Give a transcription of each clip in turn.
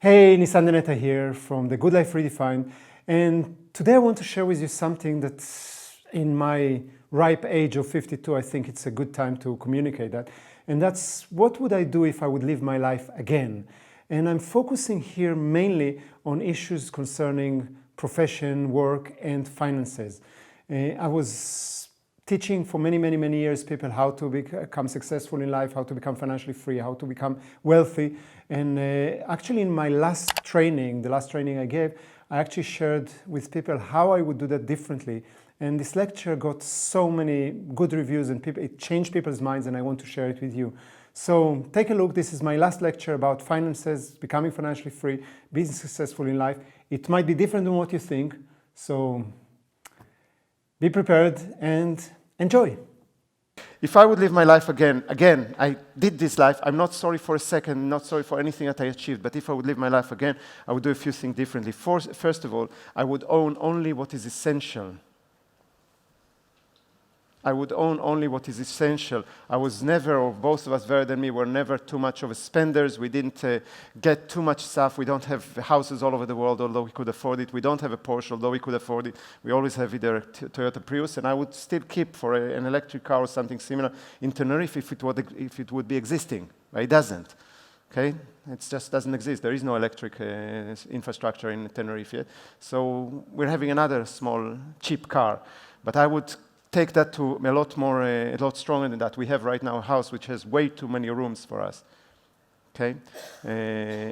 Hey, Nissan Deneta here from The Good Life Redefined, and today I want to share with you something that in my ripe age of 52, I think it's a good time to communicate that, and that's what would I do if I would live my life again? And I'm focusing here mainly on issues concerning profession, work, and finances. I was teaching for many years people how to become successful in life, how to become financially free, how to become wealthy. And actually in my last training, the last training I gave, I actually shared with people how I would do that differently. And this lecture got so many good reviews and it changed people's minds, and I want to share it with you. So take a look. This is my last lecture about finances, becoming financially free, being successful in life. It might be different than what you think. So be prepared and enjoy. If I would live my life again, I did this life. I'm not sorry for a second, not sorry for anything that I achieved, but if I would live my life again, I would do a few things differently. First of all, I would own only what is essential. I would own only what is essential. I was never, or both of us, Vered and me, were never too much of a spenders. We didn't get too much stuff. We don't have houses all over the world, although we could afford it. We don't have a Porsche, although we could afford it. We always have either a Toyota Prius, and I would still keep for an electric car or something similar in Tenerife if it would be existing. But it doesn't. Okay? It just doesn't exist. There is no electric infrastructure in Tenerife yet. So we're having another small, cheap car. But I would take that to a lot stronger than that. We have right now a house which has way too many rooms for us. Okay?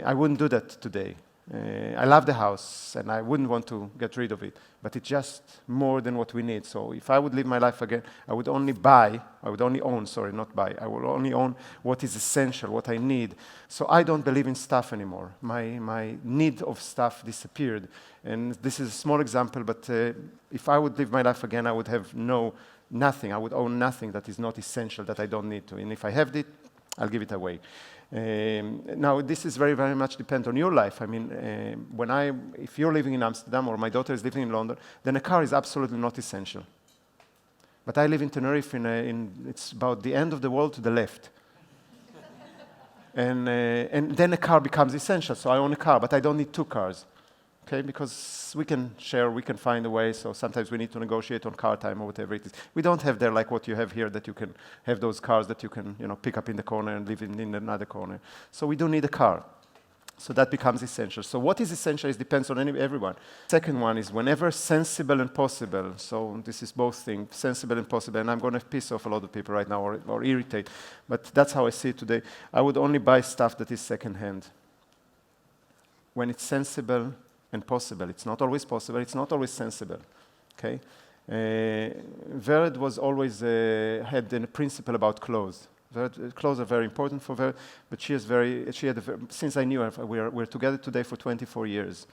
I wouldn't do that today. I love the house, and I wouldn't want to get rid of it, but it's just more than what we need. So if I would live my life again, I would only own, not buy. I would only own what is essential, what I need. So I don't believe in stuff anymore. My need of stuff disappeared. And this is a small example, but if I would live my life again, I would have nothing. I would own nothing that is not essential, that I don't need to. And if I have it, I'll give it away. Now, this is very much depend on your life. I mean, if you're living in Amsterdam or my daughter is living in London, then a car is absolutely not essential. But I live in Tenerife, it's about the end of the world to the left. And then a car becomes essential, so I own a car, but I don't need two cars. Okay, because we can share, we can find a way, so sometimes we need to negotiate on car time or whatever it is. We don't have there like what you have here, that you can have those cars that you can pick up in the corner and live in another corner. So we do need a car. So that becomes essential. So what is essential depends on everyone. Second one is whenever sensible and possible. So this is both things, sensible and possible, and I'm going to piss off a lot of people right now or irritate, but that's how I see it today. I would only buy stuff that is second-hand. When it's sensible and possible. It's not always possible, it's not always sensible. Okay? Vered was always had a principle about clothes. Clothes are very important for Vered, but since I knew her, we're together today for 24 years.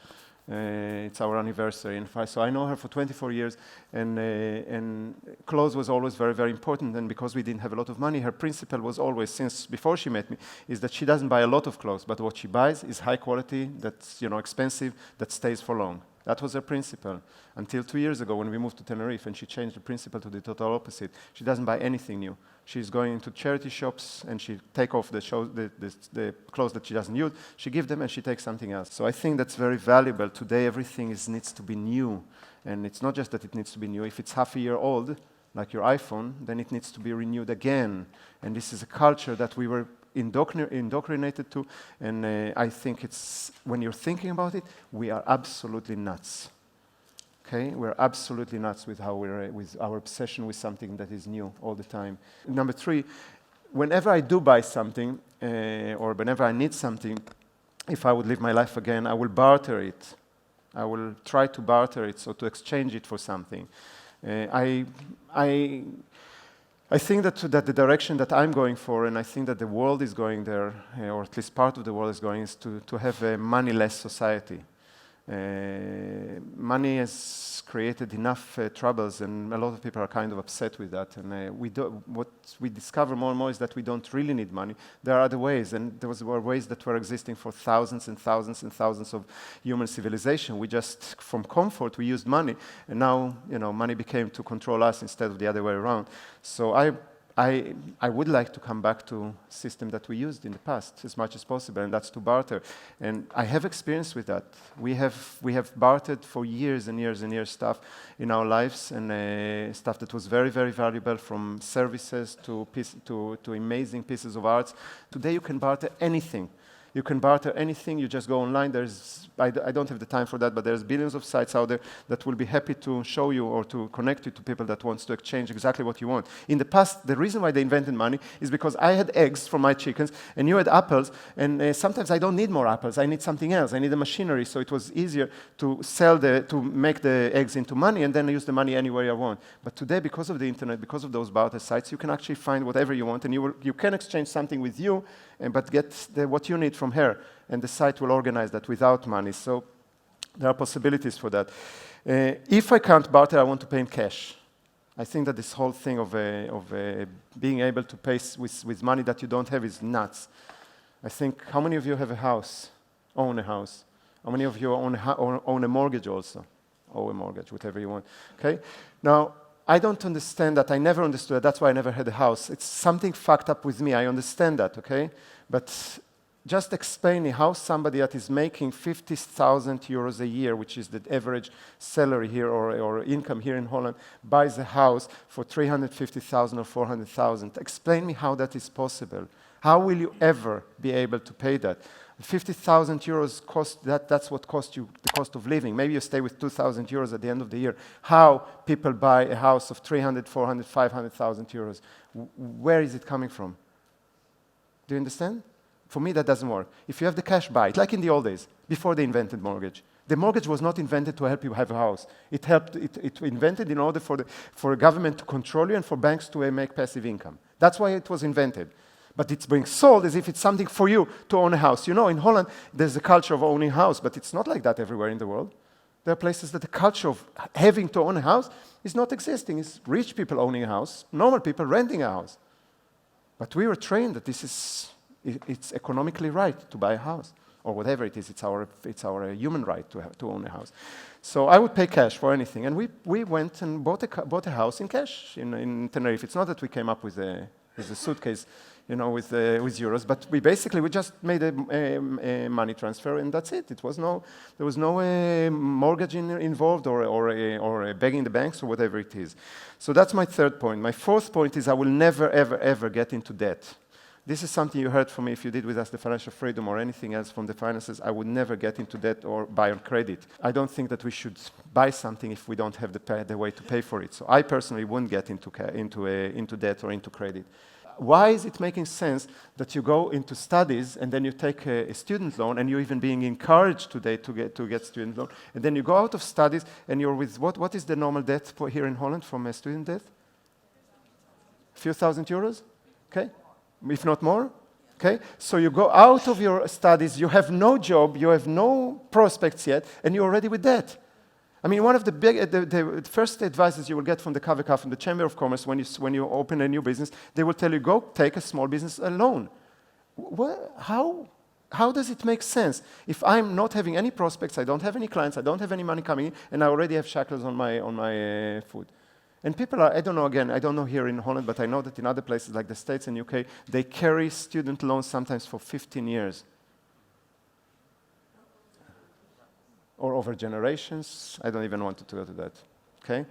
It's our anniversary, so I know her for 24 years, and clothes was always very important. And because we didn't have a lot of money, her principle was always, since before she met me, is that she doesn't buy a lot of clothes, but what she buys is high quality, that's expensive, that stays for long. That was her principle until 2 years ago when we moved to Tenerife, and she changed the principle to the total opposite. She doesn't buy anything new. She's going into charity shops and she take off the clothes that she doesn't use. She gives them and she takes something else. So I think that's very valuable. Today everything needs to be new. And it's not just that it needs to be new. If it's half a year old, like your iPhone, then it needs to be renewed again. And this is a culture that we were indoctrinated to, and I think when you're thinking about it, we are absolutely nuts. Okay, we're absolutely nuts with with our obsession with something that is new all the time. Number 3, whenever I do buy something or whenever I need something, if I would live my life again, I will barter it. I will try to barter it, so to exchange it for something. I think that the direction that I'm going for, and I think that the world is going there, or at least part of the world is going, is to have a money-less society. Money has created enough troubles, and a lot of people are kind of upset with that. And what we discover more and more is that we don't really need money. There are other ways, and were ways that were existing for thousands and thousands and thousands of human civilization. We just, from comfort, we used money, and now money became to control us instead of the other way around. So I I would like to come back to a system that we used in the past as much as possible, and that's to barter. And I have experience with that. We have bartered for years and years and years stuff in our lives, and stuff that was very, very valuable, from services to amazing pieces of art. Today you can barter anything. You can barter anything. You just go online. I don't have the time for that, but there's billions of sites out there that will be happy to show you or to connect you to people that wants to exchange exactly what you want. In the past, the reason why they invented money is because I had eggs from my chickens, and you had apples, and sometimes I don't need more apples. I need something else. I need a machinery, so it was easier to to make the eggs into money, and then use the money anywhere I want. But today, because of the internet, because of those barter sites, you can actually find whatever you want, and you can exchange something with you, but get what you need from her, and the site will organize that without money. So there are possibilities for that. If I can't barter, I want to pay in cash. I think that this whole thing of being able to pay with money that you don't have is nuts. I think, how many of you have a house, own a house? How many of you own a mortgage also? Owe a mortgage, whatever you want. Okay? Now, I don't understand that. I never understood that. That's why I never had a house. It's something fucked up with me. I understand that, okay? But just explain me how somebody that is making 50,000 euros a year, which is the average salary here or income here in Holland, buys a house for 350,000 or 400,000. Explain me how that is possible. How will you ever be able to pay that? 50,000 euros cost, that's what costs you the cost of living. Maybe you stay with 2,000 euros at the end of the year. How people buy a house of 300, 400, 500,000 euros? Where is it coming from? Do you understand? For me, that doesn't work. If you have the cash, buy it, like in the old days, before they invented mortgage. The mortgage was not invented to help you have a house. It invented in order for a government to control you and for banks to make passive income. That's why it was invented. But it's being sold as if it's something for you to own a house. You know, in Holland, there's a culture of owning a house, but it's not like that everywhere in the world. There are places that the culture of having to own a house is not existing. It's rich people owning a house, normal people renting a house. But we were trained that it's economically right to buy a house, or whatever it is. It's our human right to own a house. So I would pay cash for anything, and we went and bought a house in cash in Tenerife. It's not that we came up with a suitcase, you know, with euros, but we just made a money transfer, and that's it. There was no mortgage involved or begging the banks or whatever it is. So that's my third point. My fourth point is I will never, ever, ever get into debt. This is something you heard from me if you did with us the financial freedom or anything else from the finances. I would never get into debt or buy on credit. I don't think that we should buy something if we don't have the way to pay for it. So I personally wouldn't get into debt or into credit. Why is it making sense that you go into studies and then you take a student loan, and you're even being encouraged today to get student loan, and then you go out of studies and you're with what is the normal debt here in Holland from a student debt? A few thousand euros? Okay? If not more, okay? So you go out of your studies, you have no job, you have no prospects yet, and you're already with debt. I mean, one of the first advices you will get from the KVK, from the Chamber of Commerce, when you open a new business, they will tell you, go take a small business loan. How does it make sense? If I'm not having any prospects, I don't have any clients, I don't have any money coming in, and I already have shackles on my foot. And people I don't know here in Holland, but I know that in other places like the States and UK, they carry student loans sometimes for 15 years. Or over generations. I don't even want to go to that, okay?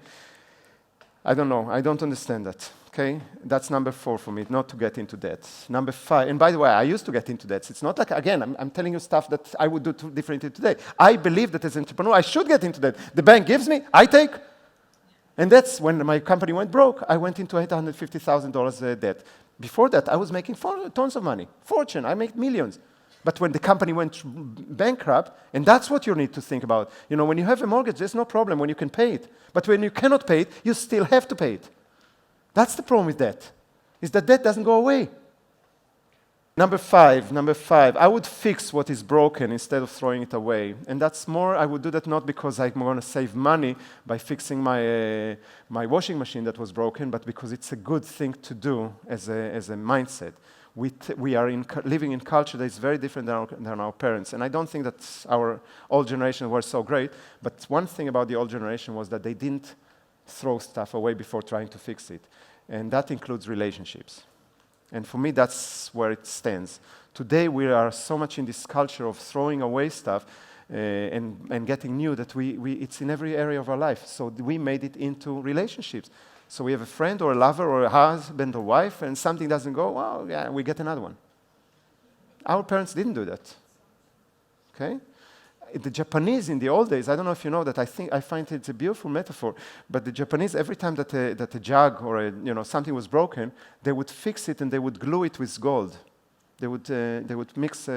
I don't know, I don't understand that, okay? That's number 4 for me, not to get into debt. Number 5, and by the way, I used to get into debts. It's not like, again, I'm telling you stuff that I would do differently today. I believe that as an entrepreneur, I should get into debt. The bank gives me, I take. And that's when my company went broke. I went into $850,000 debt. Before that, I was making tons of money, fortune. I made millions. But when the company went bankrupt, and that's what you need to think about. You know, when you have a mortgage, there's no problem when you can pay it. But when you cannot pay it, you still have to pay it. That's the problem with debt, is that debt doesn't go away. Number five, I would fix what is broken instead of throwing it away. And that's more, I would do that not because I'm going to save money by fixing my washing machine that was broken, but because it's a good thing to do as a mindset. We are living in culture that is very different than our parents. And I don't think that our old generation were so great, but one thing about the old generation was that they didn't throw stuff away before trying to fix it. And that includes relationships. And for me, that's where it stands. Today, we are so much in this culture of throwing away stuff and getting new that it's in every area of our life. So we made it into relationships. So we have a friend or a lover or a husband or wife, and something doesn't go, well, yeah, we get another one. Our parents didn't do that. Okay? The Japanese in the old days, I don't know if you know that, I find it's a beautiful metaphor, but the Japanese, every time that a jug or something was broken, they would fix it and they would glue it with gold. They would mix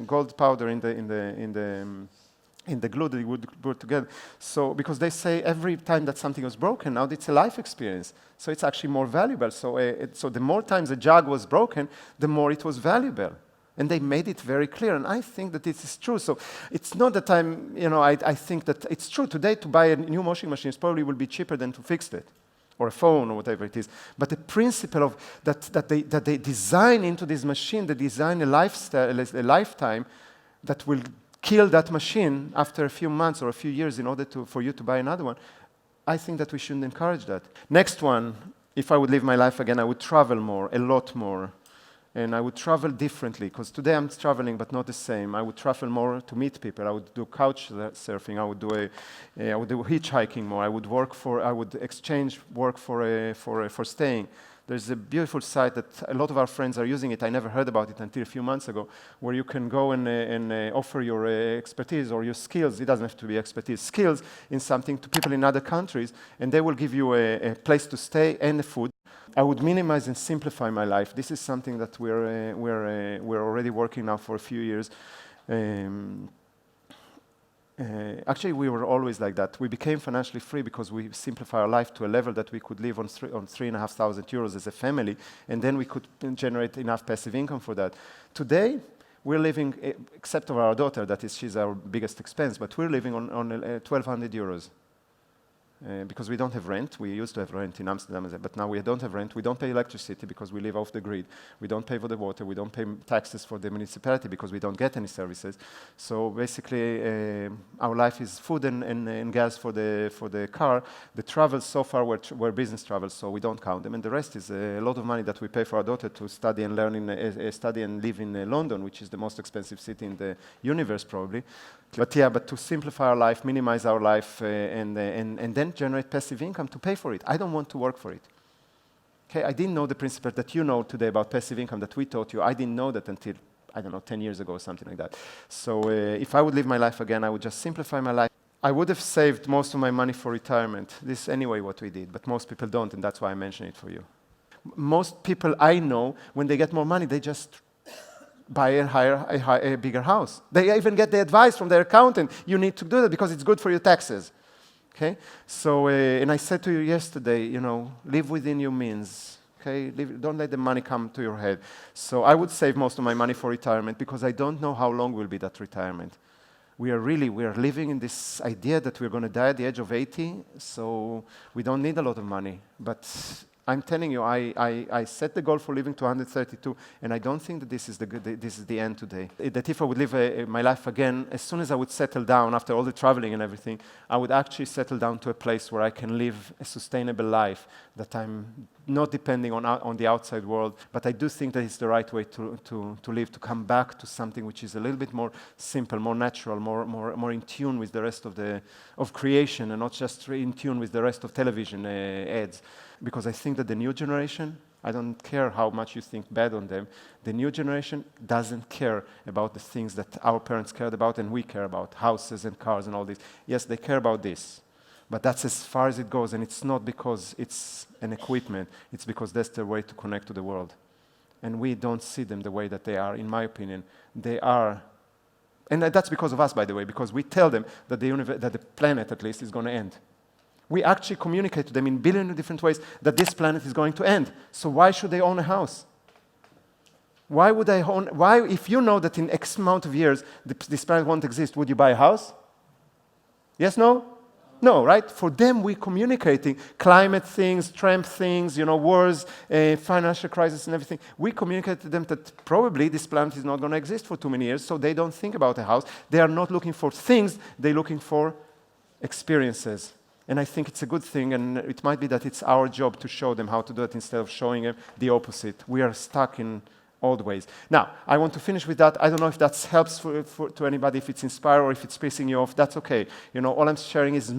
gold powder in the glue that they would put together. So, because they say every time that something was broken, now it's a life experience. So it's actually more valuable. So the more times a jug was broken, the more it was valuable. And they made it very clear, and I think that this is true. So it's not that I think that it's true. Today, to buy a new washing machine probably will be cheaper than to fix it, or a phone, or whatever it is. But the principle of that they design into this machine, they design a lifetime that will kill that machine after a few months or a few years in order for you to buy another one. I think that we shouldn't encourage that. Next one, if I would live my life again, I would travel more, a lot more. And I would travel differently, because today I'm traveling, but not the same. I would travel more to meet people. I would do couch surfing. I would do hitchhiking more. I would exchange work for staying. There's a beautiful site that a lot of our friends are using it. I never heard about it until a few months ago, where you can go and offer your expertise or your skills. It doesn't have to be expertise, skills in something to people in other countries, and they will give you a place to stay and the food. I would minimize and simplify my life. This is something that we're already working now for a few years. Actually, we were always like that. We became financially free because we simplified our life to a level that we could live on 3,500 euros as a family, and then we could generate enough passive income for that. Today, we're living, except for our daughter, she's our biggest expense, but we're living on 1,200 euros. Because we don't have rent. We used to have rent in Amsterdam, but now we don't have rent. We don't pay electricity because we live off the grid. We don't pay for the water. We don't pay taxes for the municipality because we don't get any services. So basically, our life is food and gas for the car. The travels so far were business travels, so we don't count them. And the rest is a lot of money that we pay for our daughter to study and learn study and live in London, which is the most expensive city in the universe, probably. But to simplify our life, minimize our life, and then generate passive income to pay for it. I don't want to work for it. Okay, I didn't know the principle that you know today about passive income that we taught you. I didn't know that until, 10 years ago or something like that. So if I would live my life again, I would just simplify my life. I would have saved most of my money for retirement. This is anyway what we did, but most people don't, and that's why I mention it for you. Most people I know, when they get more money, they just buy a bigger house. They even get the advice from their accountant, you need to do that because it's good for your taxes. Okay? So, and I said to you yesterday, live within your means. Okay? Don't let the money come to your head. So I would save most of my money for retirement because I don't know how long will be that retirement. We are living in this idea that we're going to die at the age of 80, so we don't need a lot of money. But I'm telling you, I set the goal for living to 132, and I don't think that this is the end today. That if I would live my life again, as soon as I would settle down after all the traveling and everything, I would actually settle down to a place where I can live a sustainable life, that I'm not depending on the outside world. But I do think that it's the right way to live, to come back to something which is a little bit more simple, more natural, more in tune with the rest of creation, and not just in tune with the rest of television ads. Because I think that the new generation, I don't care how much you think bad on them, the new generation doesn't care about the things that our parents cared about and we care about, houses and cars and all this. Yes, they care about this, but that's as far as it goes, and it's not because it's an equipment, it's because that's their way to connect to the world. And we don't see them the way that they are, in my opinion. They are, and that's because of us, by the way, because we tell them that the planet, at least, is going to end. We actually communicate to them in billions of different ways that this planet is going to end. So why should they own a house? Why, if you know that in X amount of years this planet won't exist, would you buy a house? Yes, no? No, right? For them, we're communicating climate things, Trump things, wars, financial crisis and everything. We communicate to them that probably this planet is not going to exist for too many years, so they don't think about a house. They are not looking for things, they're looking for experiences. And I think it's a good thing, and it might be that it's our job to show them how to do it instead of showing them the opposite. We are stuck in old ways. Now, I want to finish with that. I don't know if that helps to anybody, if it's inspired or if it's pissing you off. That's okay. You know, all I'm sharing is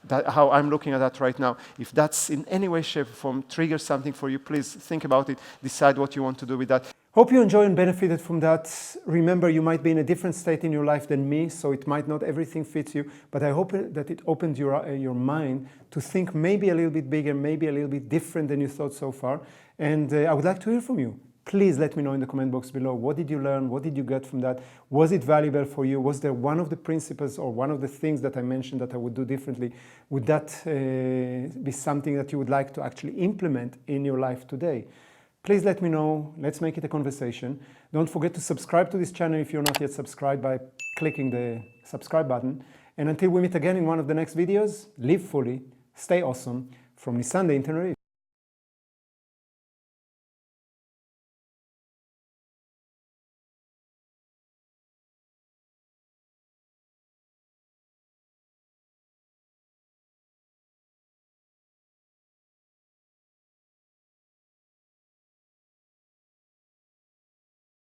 how I'm looking at that right now. If that's in any way, shape, or form triggers something for you, please think about it. Decide what you want to do with that. Hope you enjoyed and benefited from that. Remember, you might be in a different state in your life than me, so it might not everything fits you, but I hope that it opened your mind to think maybe a little bit bigger, maybe a little bit different than you thought so far. And I would like to hear from you. Please let me know in the comment box below. What did you learn? What did you get from that? Was it valuable for you? Was there one of the principles or one of the things that I mentioned that I would do differently? Would that be something that you would like to actually implement in your life today? Please let me know. Let's make it a conversation. Don't forget to subscribe to this channel if you're not yet subscribed by clicking the subscribe button. And until we meet again in one of the next videos, live fully, stay awesome. From Nissan, the Tenerife.